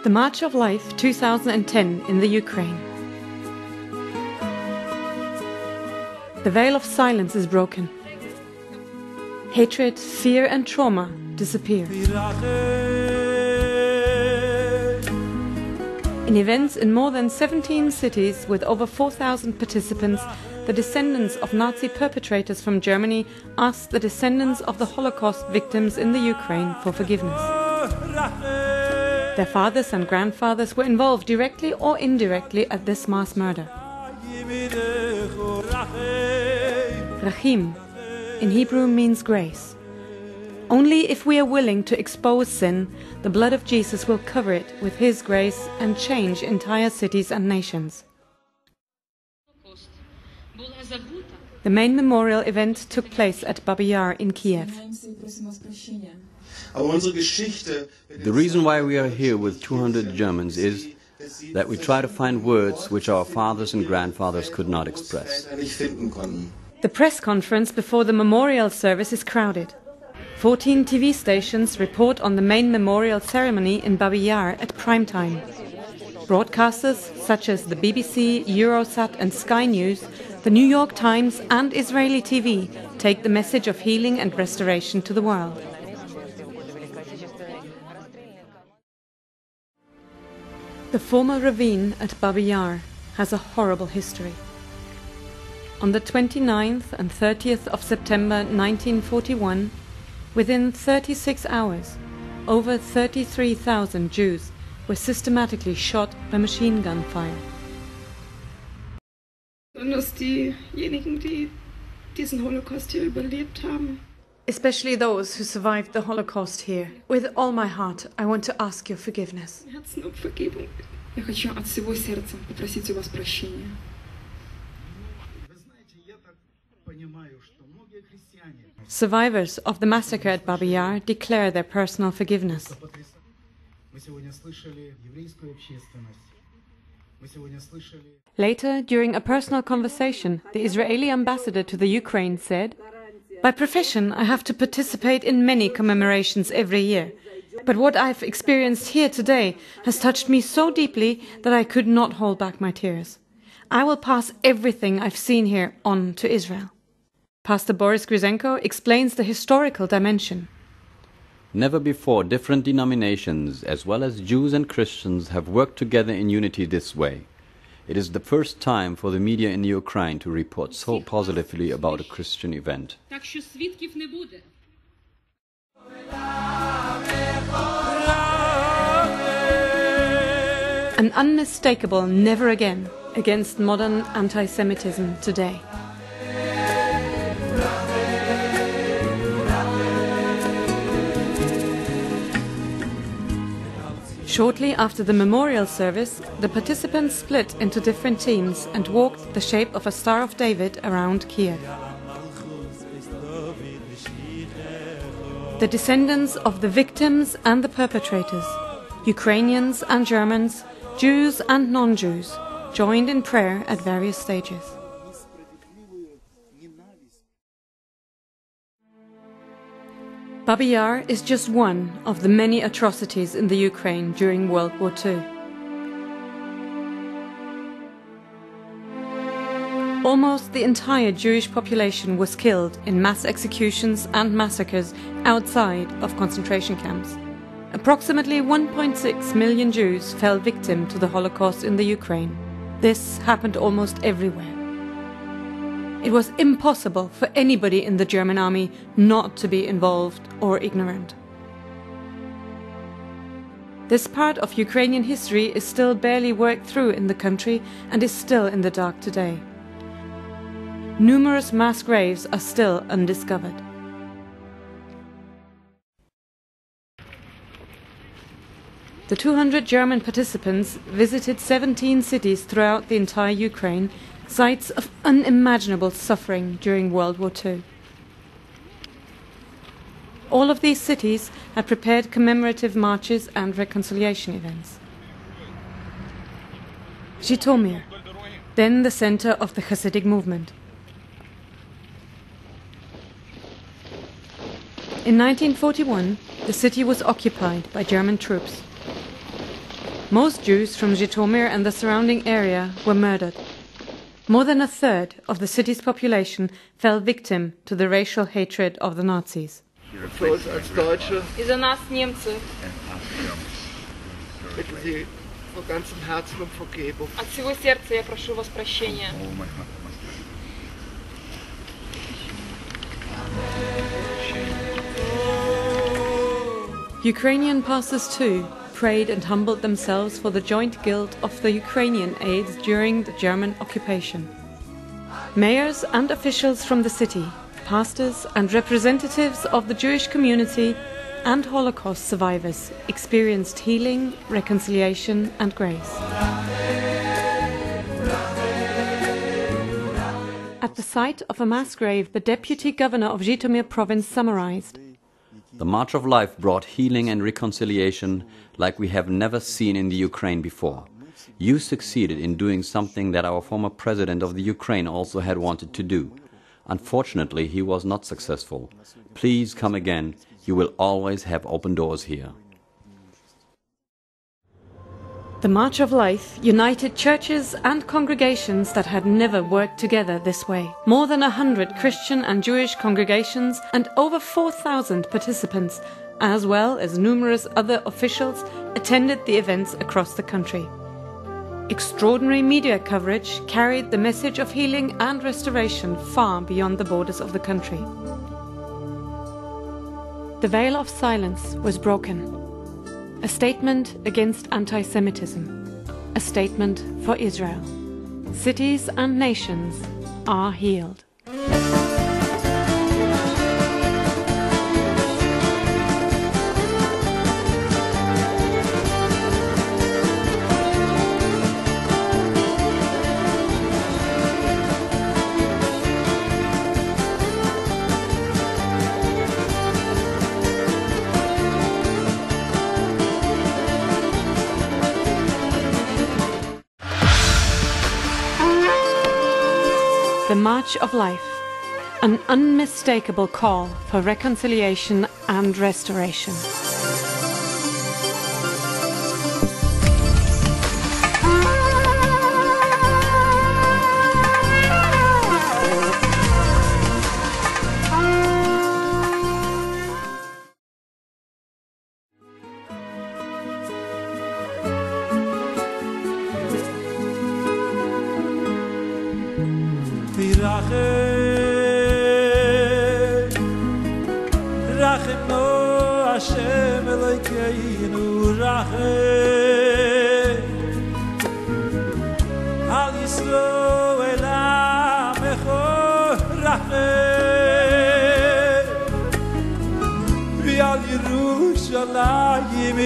The March of Life 2010 in the Ukraine. The veil of silence is broken. Hatred, fear and trauma disappear. In events in more than 17 cities with over 4,000 participants, the descendants of Nazi perpetrators from Germany asked the descendants of the Holocaust victims in the Ukraine for forgiveness. Their fathers and grandfathers were involved directly or indirectly at this mass murder. Rachim in Hebrew means grace. Only if we are willing to expose sin, the blood of Jesus will cover it with His grace and change entire cities and nations. The main memorial event took place at Babi Yar in Kiev. The reason why we are here with 200 Germans is that we try to find words which our fathers and grandfathers could not express. The press conference before the memorial service is crowded. 14 TV stations report on the main memorial ceremony in Babi Yar at prime time. Broadcasters such as the BBC, Eurosat and Sky News, the New York Times and Israeli TV take the message of healing and restoration to the world. The former ravine at Babi Yar has a horrible history. On the 29th and 30th of September 1941, within 36 hours, over 33,000 Jews were systematically shot by machine gun fire. Especially those who survived the Holocaust here. With all my heart, I want to ask your forgiveness. Survivors of the massacre at Babi Yar declare their personal forgiveness. Later, during a personal conversation, the Israeli ambassador to the Ukraine said, "By profession, I have to participate in many commemorations every year. But what I've experienced here today has touched me so deeply that I could not hold back my tears. I will pass everything I've seen here on to Israel." Pastor Boris Gryzenko explains the historical dimension. Never before different denominations, as well as Jews and Christians, have worked together in unity this way. It is the first time for the media in the Ukraine to report so positively about a Christian event. An unmistakable never again against modern anti-Semitism today. Shortly after the memorial service, the participants split into different teams and walked the shape of a Star of David around Kiev. The descendants of the victims and the perpetrators, Ukrainians and Germans, Jews and non-Jews, joined in prayer at various stages. Babi Yar is just one of the many atrocities in the Ukraine during World War II. Almost the entire Jewish population was killed in mass executions and massacres outside of concentration camps. Approximately 1.6 million Jews fell victim to the Holocaust in the Ukraine. This happened almost everywhere. It was impossible for anybody in the German army not to be involved or ignorant. This part of Ukrainian history is still barely worked through in the country and is still in the dark today. Numerous mass graves are still undiscovered. The 200 German participants visited 17 cities throughout the entire Ukraine, sites of unimaginable suffering during World War II. All of these cities had prepared commemorative marches and reconciliation events. Zhytomyr, then the center of the Hasidic movement. In 1941, the city was occupied by German troops. Most Jews from Zhytomyr and the surrounding area were murdered. More than a third of the city's population fell victim to the racial hatred of the Nazis. Für uns als Deutsche И за нас, немцы, bitten Sie von ganzem Herzen um Vergebung. от всего сердца я прошу вас прощения. Ukrainian pastors too prayed and humbled themselves for the joint guilt of the Ukrainian aides during the German occupation. Mayors and officials from the city, pastors and representatives of the Jewish community and Holocaust survivors experienced healing, reconciliation and grace. At the site of a mass grave, the deputy governor of Zhytomyr province summarized: The March of Life brought healing and reconciliation like we have never seen in the Ukraine before. You succeeded in doing something that our former president of the Ukraine also had wanted to do. Unfortunately, he was not successful. Please come again. You will always have open doors here. The March of Life united churches and congregations that had never worked together this way. More than 100 Christian and Jewish congregations and over 4,000 participants, as well as numerous other officials, attended the events across the country. Extraordinary media coverage carried the message of healing and restoration far beyond the borders of the country. The veil of silence was broken. A statement against anti-Semitism. A statement for Israel. Cities and nations are healed. The March of Life, an unmistakable call for reconciliation and restoration. Rachem no Hashem Elokeinu Rachem Al Yisroel Amecho Rachem V'al Yerushalayim